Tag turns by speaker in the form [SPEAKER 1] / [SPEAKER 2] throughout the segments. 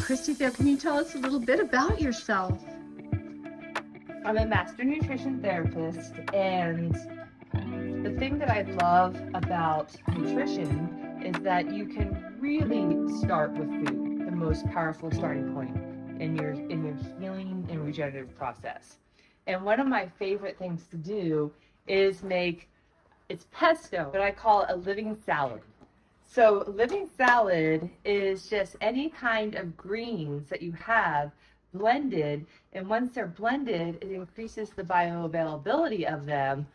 [SPEAKER 1] Christy Thiel. Can you tell us a little bit about yourself?
[SPEAKER 2] I'm a master nutrition therapist, and the thing that I love about nutrition is that you can really start with food, the most powerful starting point in your healing and regenerative process. And one of my favorite things to do is it's pesto, but I call it a living salad. So living salad is just any kind of greens that you have blended, and once they're blended, it increases the bioavailability of them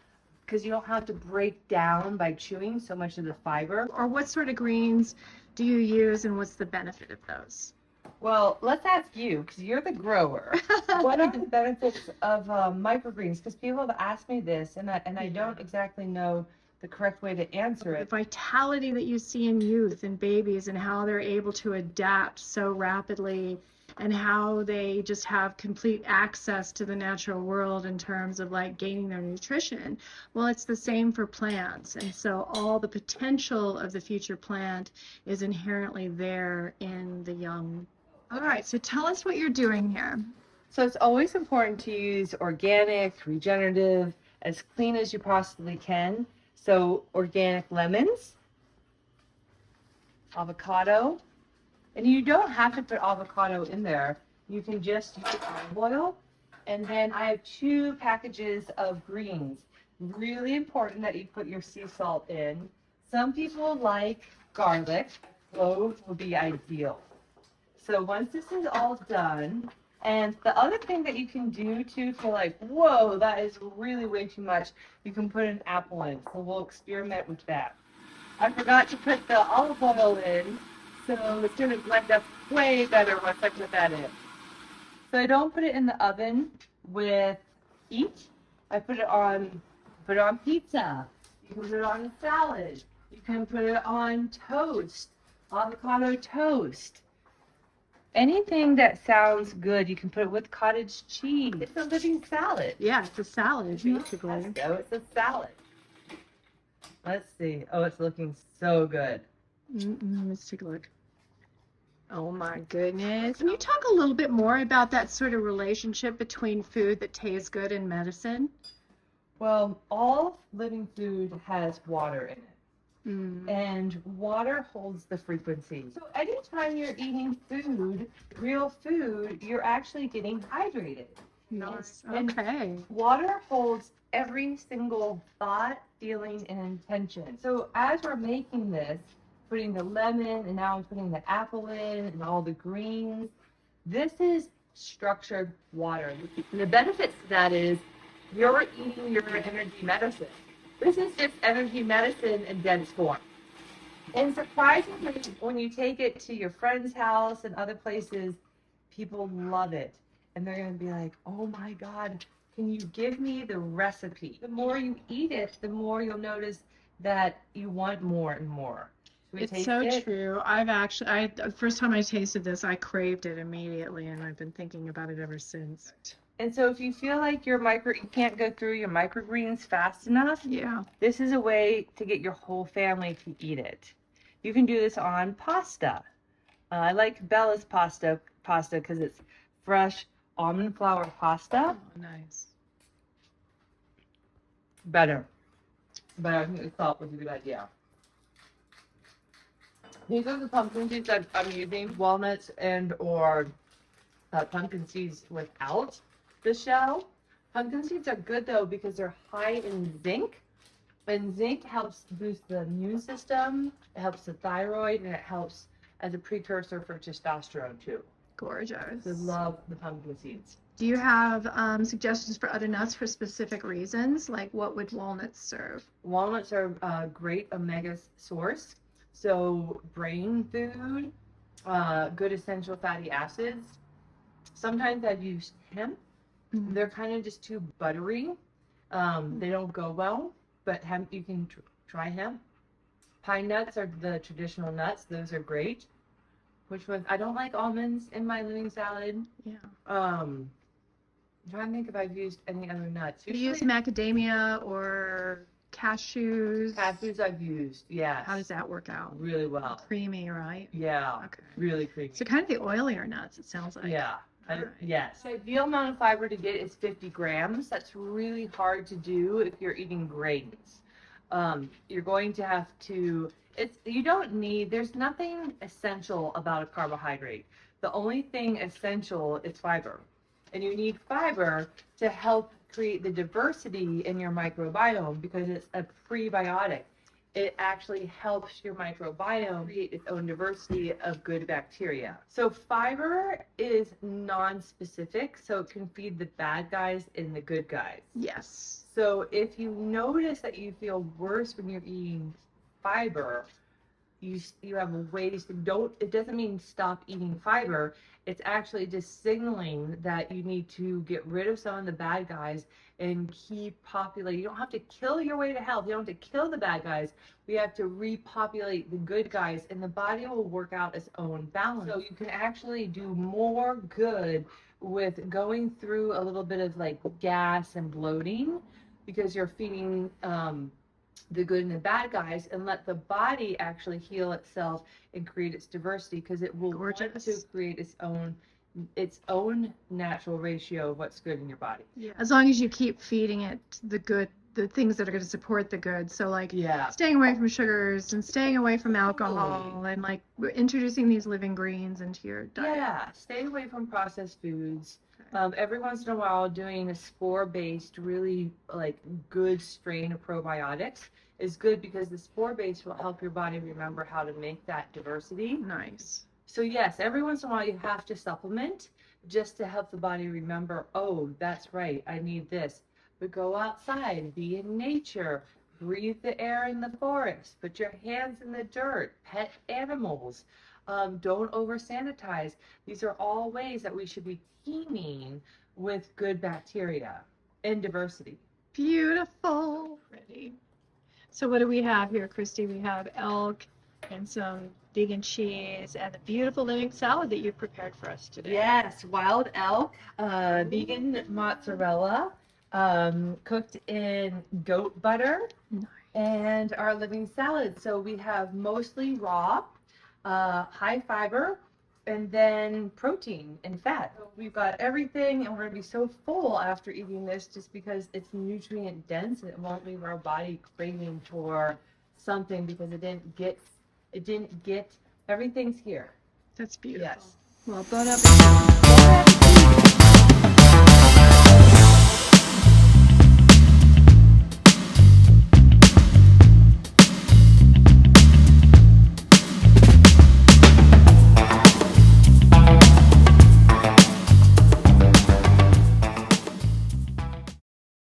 [SPEAKER 2] because you don't have to break down by chewing so much of the fiber.
[SPEAKER 1] Or what sort of greens do you use, and what's the benefit of those?
[SPEAKER 2] Well, let's ask you, because you're the grower. What are the benefits of microgreens? Because people have asked me this, and I don't exactly know the correct way to answer
[SPEAKER 1] The
[SPEAKER 2] it.
[SPEAKER 1] vitality that you see in youth and babies, and how they're able to adapt so rapidly, and how they just have complete access to the natural world in terms of like gaining their nutrition. Well, it's the same for plants. And so all the potential of the future plant is inherently there in the young. All right, so tell us what you're doing here.
[SPEAKER 2] So it's always important to use organic, regenerative, as clean as you possibly can. So organic lemons, avocado, and you don't have to put avocado in there. You can just use olive oil. And then I have 2 packages of greens. Really important that you put your sea salt in. Some people like garlic. Cloves would be ideal. So once this is all done, and the other thing that you can do too, if you're like, whoa, that is really way too much, you can put an apple in. So we'll experiment with that. I forgot to put the olive oil in, so it's going to blend up way better once I put that in. So I don't put it in the oven with heat. I put it on pizza. You can put it on a salad. You can put it on toast, avocado toast. Anything that sounds good, you can put it with cottage cheese. It's a living salad.
[SPEAKER 1] Yeah, it's a salad, basically.
[SPEAKER 2] So it's a salad. Let's see. Oh, it's looking so good.
[SPEAKER 1] Let's take a look. Oh my goodness. Can you talk a little bit more about that sort of relationship between food that tastes good and medicine?
[SPEAKER 2] Well, all living food has water in it. And water holds the frequency. So anytime you're eating food, real food, you're actually getting hydrated.
[SPEAKER 1] Nice. Okay.
[SPEAKER 2] And water holds every single thought, feeling, and intention. So as we're making this, putting the lemon, and now I'm putting the apple in, and all the greens, this is structured water. And the benefits to that is you're eating your energy medicine. This is just energy medicine in dense form. And surprisingly, when you take it to your friend's house and other places, people love it. And they're going to be like, oh my God, can you give me the recipe? The more you eat it, the more you'll notice that you want more and more.
[SPEAKER 1] It's so true. The first time I tasted this, I craved it immediately, and I've been thinking about it ever since.
[SPEAKER 2] And so if you feel like you can't go through your microgreens fast enough, this is a way to get your whole family to eat it. You can do this on pasta. I like Bella's pasta because it's fresh almond flour pasta.
[SPEAKER 1] Oh, nice.
[SPEAKER 2] Better. But I think the salt was a good idea. These are the pumpkin seeds that I'm using, walnuts and or pumpkin seeds without the shell. Pumpkin seeds are good though because they're high in zinc, and zinc helps boost the immune system, it helps the thyroid, and it helps as a precursor for testosterone too.
[SPEAKER 1] Gorgeous.
[SPEAKER 2] I love the pumpkin seeds.
[SPEAKER 1] Do you have suggestions for other nuts for specific reasons? Like what would walnuts serve?
[SPEAKER 2] Walnuts are a great omega source. So brain food, good essential fatty acids. Sometimes I've used hemp. They're kind of just too buttery. They don't go well, but hemp, you can try hemp. Pine nuts are the traditional nuts. Those are great. Which ones? I don't like almonds in my living salad.
[SPEAKER 1] Yeah.
[SPEAKER 2] I'm trying to think if I've used any other nuts.
[SPEAKER 1] Do you use macadamia or cashews.
[SPEAKER 2] Cashews I've used, yes.
[SPEAKER 1] How does that work out?
[SPEAKER 2] Really well.
[SPEAKER 1] Creamy, right?
[SPEAKER 2] Yeah.
[SPEAKER 1] Okay.
[SPEAKER 2] Really creamy.
[SPEAKER 1] So kind of the oilier nuts, it sounds like.
[SPEAKER 2] Yeah.
[SPEAKER 1] Right.
[SPEAKER 2] Yes. The ideal amount of fiber to get is 50 grams. That's really hard to do if you're eating grains. You're going to have to, there's nothing essential about a carbohydrate. The only thing essential is fiber. And you need fiber to help create the diversity in your microbiome because it's a prebiotic. It actually helps your microbiome create its own diversity of good bacteria. So fiber is non-specific, so it can feed the bad guys and the good guys.
[SPEAKER 1] Yes.
[SPEAKER 2] So if you notice that you feel worse when you're eating fiber, you have ways to it doesn't mean stop eating fiber. It's actually just signaling that you need to get rid of some of the bad guys and keep populating. You don't have to kill your way to health. You don't have to kill the bad guys. We have to repopulate the good guys, and the body will work out its own balance. So you can actually do more good with going through a little bit of like gas and bloating because you're feeding the good and the bad guys, and let the body actually heal itself and create its diversity because it will want to create its own natural ratio of what's good in your body.
[SPEAKER 1] Yeah. As long as you keep feeding it the things that are going to support the good. So like staying away from sugars and staying away from alcohol and like introducing these living greens into your diet.
[SPEAKER 2] Yeah, stay away from processed foods. Every once in a while doing a spore-based, really like good strain of probiotics is good because the spore-based will help your body remember how to make that diversity.
[SPEAKER 1] Nice.
[SPEAKER 2] So yes, every once in a while you have to supplement just to help the body remember, oh, that's right, I need this. But go outside, be in nature, breathe the air in the forest, put your hands in the dirt, pet animals. Don't over sanitize. These are all ways that we should be teaming with good bacteria and diversity.
[SPEAKER 1] Beautiful. Pretty. So what do we have here, Christy? We have elk and some vegan cheese and the beautiful living salad that you prepared for us today.
[SPEAKER 2] Yes, wild elk, vegan mozzarella, cooked in goat butter, and our living salad. So we have mostly raw, high fiber, and then protein and fat. So we've got everything, and we're gonna be so full after eating this just because it's nutrient dense and it won't leave our body craving for something because it didn't get everything's here.
[SPEAKER 1] That's beautiful.
[SPEAKER 2] Yes.
[SPEAKER 1] Well, bon appetit.